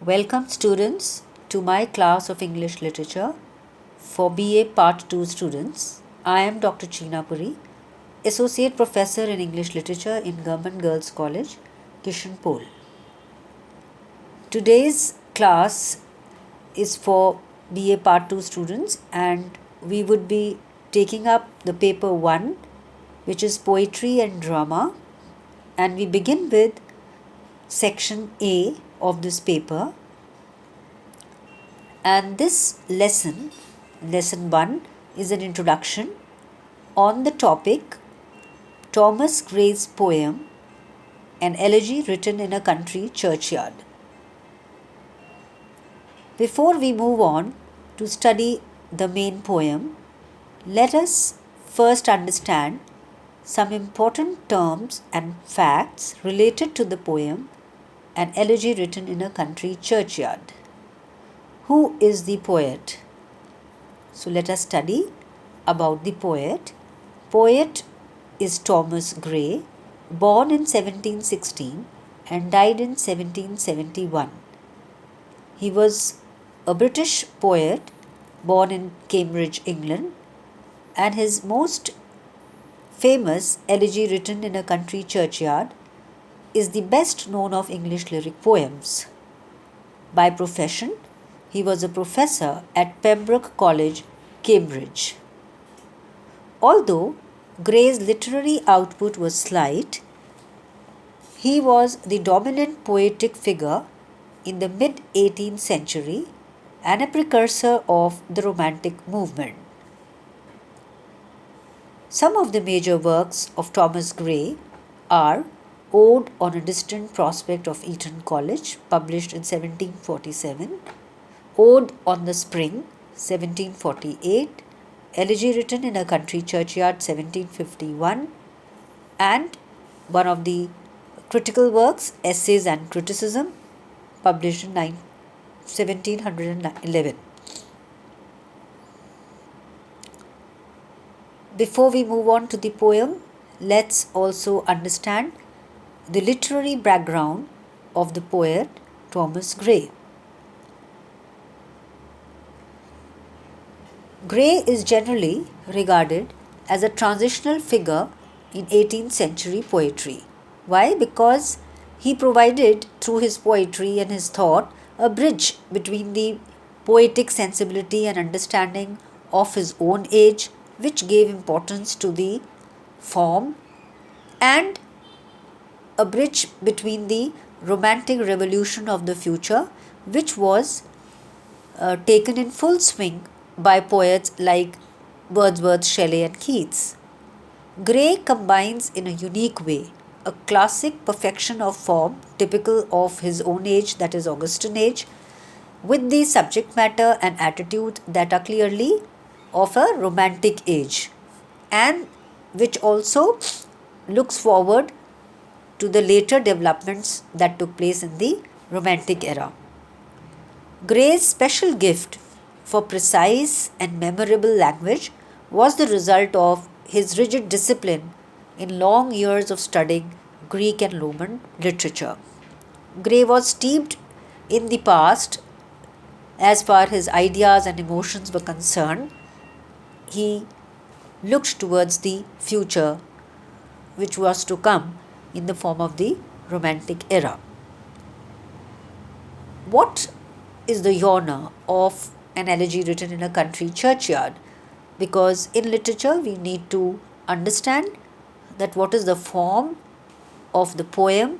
Welcome students to my class of English Literature for BA Part 2 students. I am Dr. Cheena Puri, Associate Professor in English Literature in Government Girls College, Kishanpol. Today's class is for BA Part 2 students and we would be taking up the paper 1, which is Poetry and Drama, and we begin with section A of this paper. And this lesson 1, is an introduction on the topic Thomas Gray's poem, An Elegy Written in a Country Churchyard. Before we move on to study the main poem, let us first understand some important terms and facts related to the poem, An Elegy Written in a Country Churchyard. Who is the poet? So let us study about the poet. Poet is Thomas Gray, born in 1716 and died in 1771. He was a British poet born in Cambridge, England, and his most famous Elegy Written in a Country Churchyard is the best known of English lyric poems. By profession, he was a professor at Pembroke College, Cambridge. Although Gray's literary output was slight, he was the dominant poetic figure in the mid-18th century and a precursor of the Romantic movement. Some of the major works of Thomas Gray are Ode on a Distant Prospect of Eton College, published in 1747, Ode on the Spring, 1748, Elegy Written in a Country Churchyard, 1751, and one of the critical works, Essays and Criticism, published in 1711. Before we move on to the poem, let's also understand the literary background of the poet Thomas Gray. Gray is generally regarded as a transitional figure in 18th century poetry. Why? Because he provided through his poetry and his thought a bridge between the poetic sensibility and understanding of his own age, which gave importance to the form, and a bridge between the romantic revolution of the future, which was taken in full swing by poets like Wordsworth, Shelley, and Keats. Gray combines in a unique way a classic perfection of form typical of his own age, that is Augustan age, with the subject matter and attitude that are clearly of a romantic age, and which also looks forward to the later developments that took place in the Romantic era. Gray's special gift for precise and memorable language was the result of his rigid discipline in long years of studying Greek and Roman literature. Gray was steeped in the past as far as his ideas and emotions were concerned. He looked towards the future, which was to come in the form of the Romantic era. What is the genre of An Elegy Written in a Country Churchyard? Because in literature we need to understand that what is the form of the poem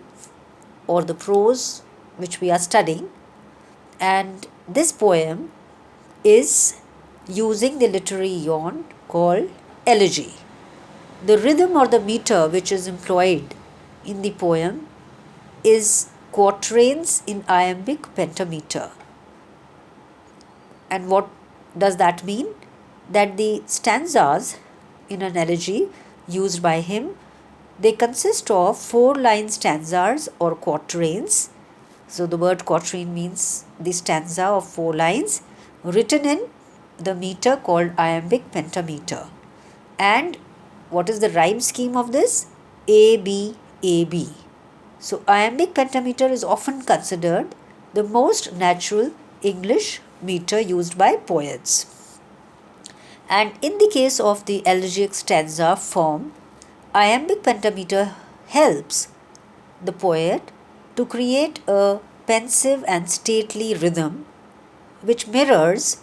or the prose which we are studying, and this poem is using the literary genre called elegy. The rhythm or the meter which is employed in the poem is quatrains in iambic pentameter. And what does that mean? That the stanzas in an elegy used by him, they consist of 4-line stanzas or quatrains. So the word quatrain means the stanza of 4 lines written in the meter called iambic pentameter. And what is the rhyme scheme of this? A, B, A, B. So iambic pentameter is often considered the most natural English meter used by poets. And in the case of the elegiac stanza form, iambic pentameter helps the poet to create a pensive and stately rhythm which mirrors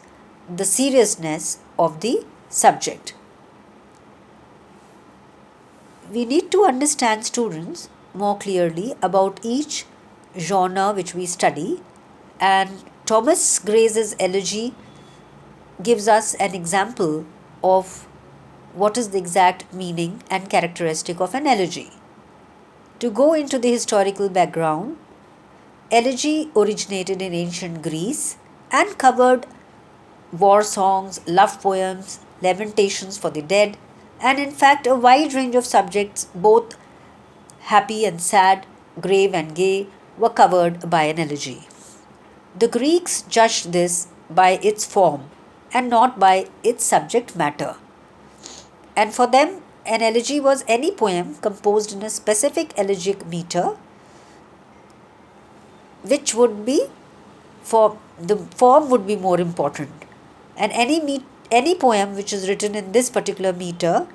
the seriousness of the subject. We need to understand, students, more clearly about each genre which we study, and Thomas Gray's elegy gives us an example of what is the exact meaning and characteristic of an elegy. To go into the historical background, elegy originated in ancient Greece and covered war songs, love poems, lamentations for the dead, and in fact a wide range of subjects, both happy and sad, grave and gay, were covered by an elegy. The Greeks judged this by its form and not by its subject matter. And for them, an elegy was any poem composed in a specific elegiac meter, which would be for the form would be more important. And any poem which is written in this particular meter,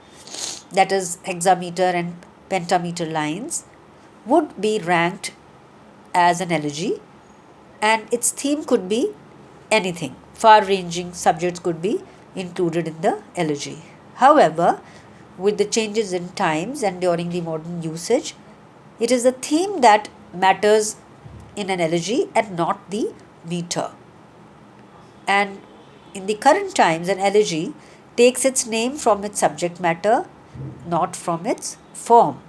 that is hexameter and pentameter lines, would be ranked as an elegy, and its theme could be anything. Far ranging subjects could be included in the elegy. However, with the changes in times and during the modern usage, it is the theme that matters in an elegy and not the meter. And in the current times, an elegy takes its name from its subject matter, not from its form.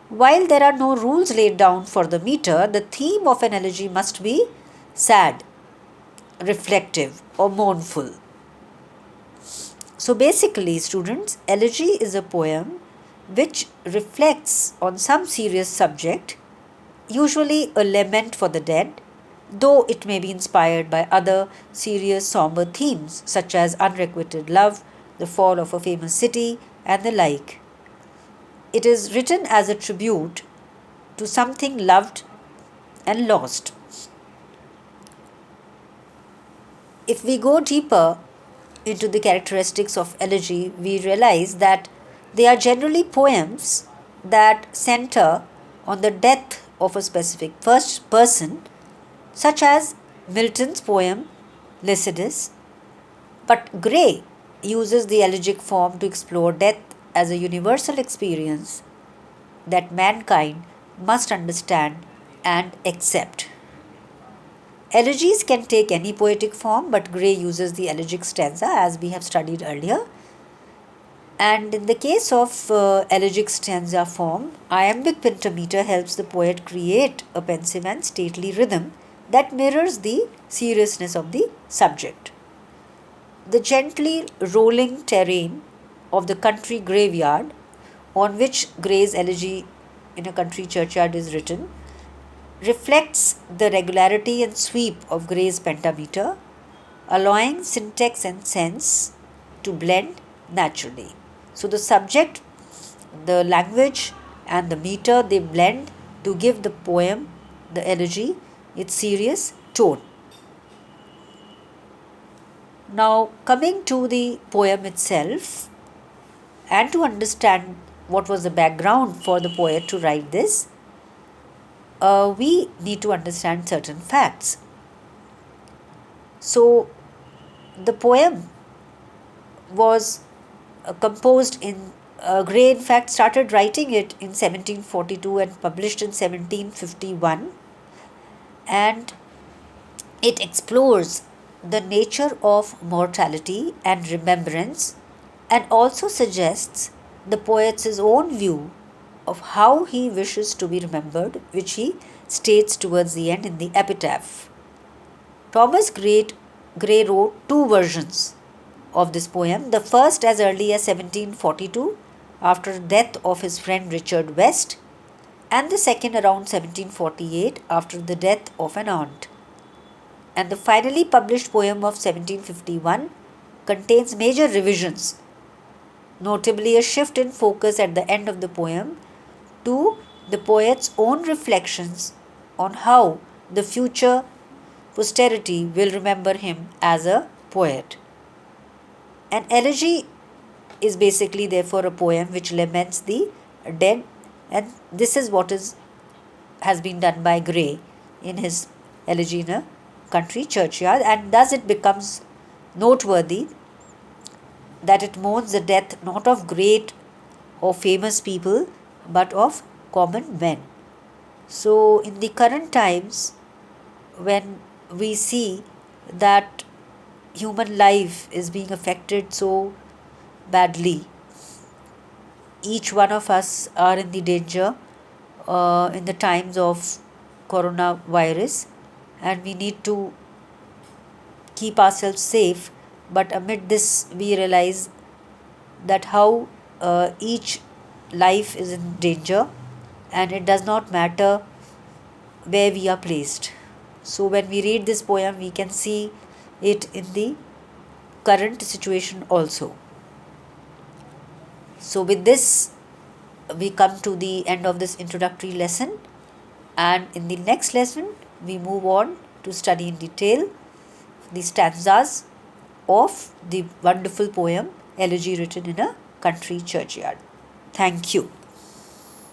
While there are no rules laid down for the meter, the theme of an elegy must be sad, reflective, or mournful. So basically, students, elegy is a poem which reflects on some serious subject, usually a lament for the dead, though it may be inspired by other serious somber themes such as unrequited love, the fall of a famous city, and the like. It is written as a tribute to something loved and lost. If we go deeper into the characteristics of elegy, we realize that they are generally poems that center on the death of a specific first person, such as Milton's poem Lycidas. But Gray uses the elegiac form to explore death as a universal experience that mankind must understand and accept. Elegies can take any poetic form, but Gray uses the elegiac stanza as we have studied earlier. And in the case of elegiac stanza form, iambic pentameter helps the poet create a pensive and stately rhythm that mirrors the seriousness of the subject. The gently rolling terrain of the country graveyard, on which Gray's elegy in a country churchyard is written, reflects the regularity and sweep of Gray's pentameter, allowing syntax and sense to blend naturally. So the subject, the language, and the meter, they blend to give the poem, the elegy, its serious tone. Now, coming to the poem itself, and to understand what was the background for the poet to write this, we need to understand certain facts. So, the poem was composed in Gray, in fact, started writing it in 1742 and published in 1751, and it explores the nature of mortality and remembrance, and also suggests the poet's own view of how he wishes to be remembered, which he states towards the end in the epitaph. Thomas Gray wrote two versions of this poem, the first as early as 1742 after the death of his friend Richard West, and the second around 1748 after the death of an aunt. And the finally published poem of 1751 contains major revisions, notably a shift in focus at the end of the poem to the poet's own reflections on how the future posterity will remember him as a poet. An elegy is basically therefore a poem which laments the dead, and this is what is has been done by Gray in his Elegy in a Country Churchyard, and thus it becomes noteworthy that it mourns the death not of great or famous people but of common men. So, in the current times, when we see that human life is being affected so badly, each one of us are in the danger in the times of coronavirus, and we need to keep ourselves safe. But amid this, we realize that how each life is in danger, and it does not matter where we are placed. So, when we read this poem, we can see it in the current situation also. So, with this, we come to the end of this introductory lesson, and in the next lesson, we move on to study in detail the stanzas of the wonderful poem Elegy Written in a Country Churchyard. Thank you.